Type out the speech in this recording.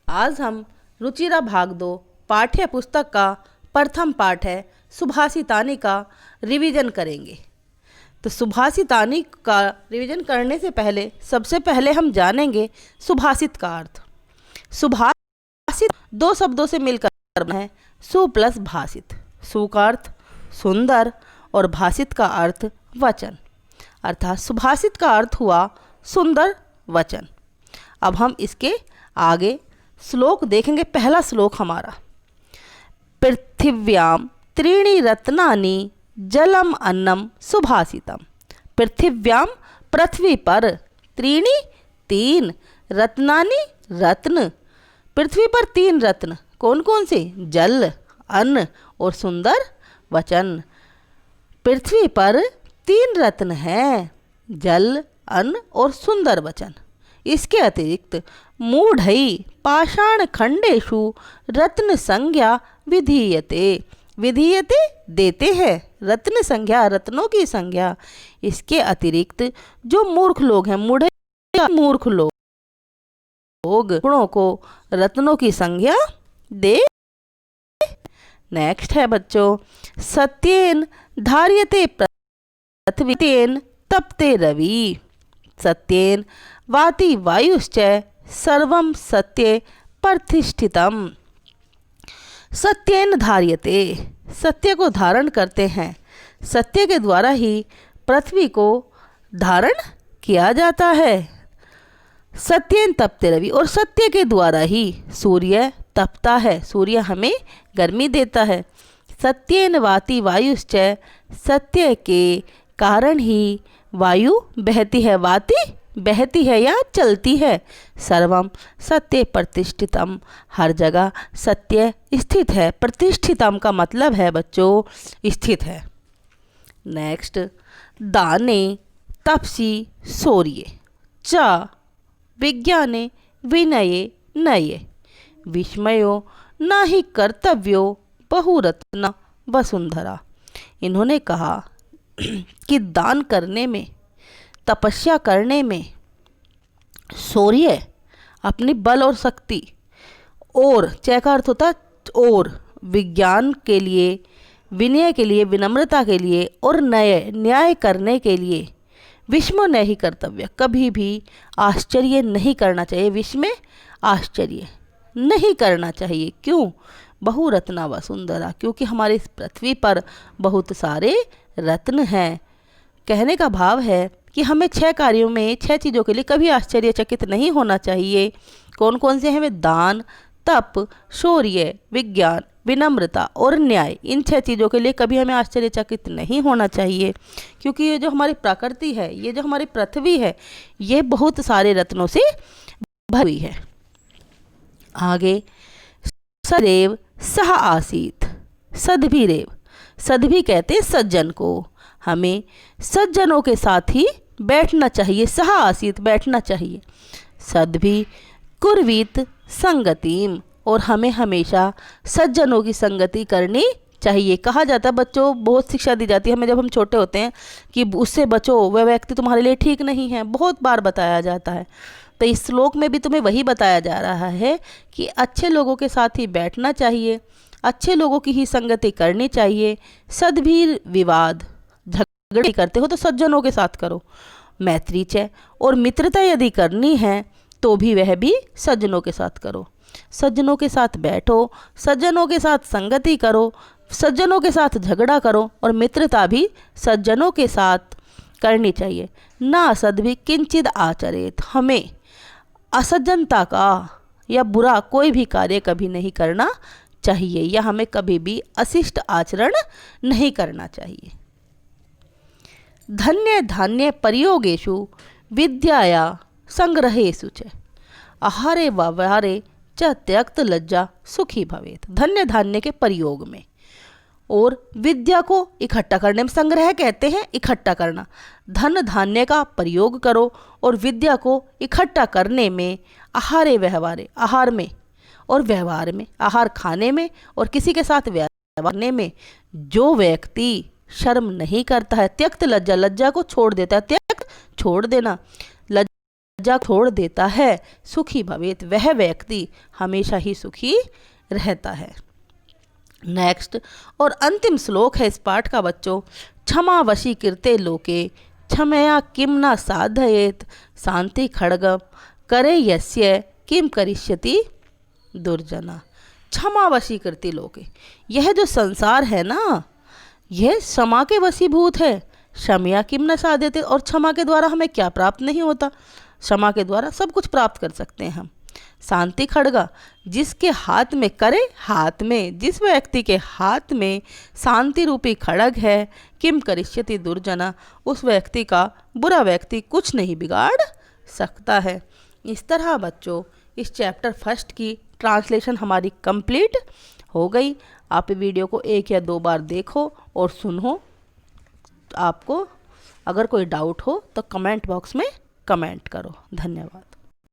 आज हम रुचिरा भाग 2 पाठ्य पुस्तक का प्रथम पाठ है सुभाषितानी का रिवीजन करेंगे। तो सुभाषितानी का रिवीजन करने से पहले सबसे पहले हम जानेंगे सुभाषित का अर्थ। सुभाषित दो शब्दों से मिलकर बना है, सु प्लस भाषित। सु का अर्थ सुंदर और भाषित का अर्थ वचन, अर्थात सुभाषित का अर्थ हुआ सुंदर वचन। अब हम इसके आगे श्लोक देखेंगे। पहला श्लोक हमारा, पृथिव्यां त्रीणि रत्नानि जलम अन्नम सुभाषितम। पृथिव्यां पृथ्वी पर, त्रीणि तीन, रत्नानि रत्न, पृथ्वी पर तीन रत्न कौन कौन से? जल, अन्न और सुंदर वचन। पृथ्वी पर तीन रत्न हैं, जल, अन्न और सुंदर वचन। इसके अतिरिक्त मूढ़ै पाषाण खंडेषु रत्न संज्ञा विधीयते। विधीयते देते हैं, रत्न संज्ञा रत्नों की संज्ञा। इसके अतिरिक्त जो मूर्ख लोग हैं, मूढ़ै मूर्ख लोग गुणों को रत्नों की संज्ञा दे। नेक्स्ट है बच्चों, सत्येन धार्यते पृथ्वीतेन तपते रवि। सत्येन वाति वायुश्च सर्वं सत्ये प्रतिष्ठितम्। सत्येन धार्यते, सत्य को धारण करते हैं। सत्य के द्वारा ही पृथ्वी को धारण किया जाता है। सत्येन तपते रवि, और सत्य के द्वारा ही सूर्य तपता है, सूर्य हमें गर्मी देता है। सत्येन वाति वायुश्च, सत्य के कारण ही वायु बहती है, वाति बहती है या चलती है। सर्वम सत्य प्रतिष्ठितम, हर जगह सत्य स्थित है। प्रतिष्ठितम का मतलब है बच्चों स्थित है। नेक्स्ट, दाने तपसी शौर्ये च विज्ञाने विनये नये विस्मयो न ही कर्तव्यो बहुरत्न वसुंधरा। इन्होंने कहा कि दान करने में, तपस्या करने में शौर्य, अपनी बल और शक्ति, और चय का अर्थ होता और, विज्ञान के लिए, विनय के लिए, विनम्रता के लिए, और न्याय करने के लिए विस्मय नहीं कर्तव्य, कभी भी आश्चर्य नहीं करना चाहिए। विस्मय आश्चर्य नहीं करना चाहिए। क्यों? बहुरत्ना वसुंधरा, क्योंकि हमारे इस पृथ्वी पर बहुत सारे रत्न हैं। कहने का भाव है कि हमें 6 कार्यों में, 6 चीज़ों के लिए कभी आश्चर्यचकित नहीं होना चाहिए। कौन कौन से हैं वे? दान, तप, शौर्य, विज्ञान, विनम्रता और न्याय। इन 6 चीज़ों के लिए कभी हमें आश्चर्यचकित नहीं होना चाहिए, क्योंकि ये जो हमारी प्रकृति है, ये जो हमारी पृथ्वी है, ये बहुत सारे रत्नों से भरी हुई है। आगे, सदैव सह आसीत। सद्भिरेव, सद्भि कहते हैं सज्जन को। हमें सज्जनों के साथ ही बैठना चाहिए। सह आसीत बैठना चाहिए। सद्भि कुर्वीत संगतिम, और हमें हमेशा सज्जनों की संगति करनी चाहिए। कहा जाता है बच्चों, बहुत शिक्षा दी जाती है हमें जब हम छोटे होते हैं कि उससे बचो, वह व्यक्ति तुम्हारे लिए ठीक नहीं है, बहुत बार बताया जाता है। तो इस श्लोक में भी तुम्हें वही बताया जा रहा है कि अच्छे लोगों के साथ ही बैठना चाहिए, अच्छे लोगों की ही संगति करनी चाहिए। सद्भिर विवाद, झगड़े करते हो तो सज्जनों के साथ करो। मैत्री च, और मित्रता यदि करनी है तो भी वह भी सज्जनों के साथ करो। सज्जनों के साथ बैठो, सज्जनों के साथ संगति करो, सज्जनों के साथ झगड़ा करो, और मित्रता भी सज्जनों के साथ करनी चाहिए। ना सद्भि किंचिद आचरेत, हमें असज्जनता का या बुरा कोई भी कार्य कभी नहीं करना चाहिए, या हमें कभी भी अशिष्ट आचरण नहीं करना चाहिए। धन्य धान्य प्रयोगेषु विद्याया संग्रहेषु च आहारे व्यवहारे च त्यक्त लज्जा सुखी भवेत। धन्य धान्य के प्रयोग में और विद्या को इकट्ठा करने में, संग्रह कहते हैं इकट्ठा करना। धन धान्य का प्रयोग करो और विद्या को इकट्ठा करने में, आहारे व्यवहारे, आहार में और व्यवहार में, आहार खाने में और किसी के साथ व्यवहार करने में जो व्यक्ति शर्म नहीं करता है, त्यक्त लज्जा, लज्जा को छोड़ देता है, त्यक्त छोड़ देना, लज्जा छोड़ देता है सुखी भवेत, वह व्यक्ति हमेशा ही सुखी रहता है। नेक्स्ट और अंतिम श्लोक है इस पाठ का बच्चों, क्षमा वशी कीर्ते लोके क्षमया किम न साधयेत शांति खड्गम करे यस्य किम करिष्यति दुर्जना। क्षमा वशी कीर्ति लोके, यह जो संसार है ना यह क्षमा के वशीभूत है। क्षमया किम न साधयते, और क्षमा के द्वारा हमें क्या प्राप्त नहीं होता, क्षमा के द्वारा सब कुछ प्राप्त कर सकते हैं हम। शांति खड्गा, जिसके हाथ में करे, हाथ में जिस व्यक्ति के हाथ में शांति रूपी खड्ग है, किम करिष्यति दुर्जना, उस व्यक्ति का बुरा व्यक्ति कुछ नहीं बिगाड़ सकता है। इस तरह बच्चों इस चैप्टर फर्स्ट की ट्रांसलेशन हमारी कंप्लीट हो गई। आप वीडियो को 1 या 2 बार देखो और सुनो। आपको अगर कोई डाउट हो तो कमेंट बॉक्स में कमेंट करो। धन्यवाद।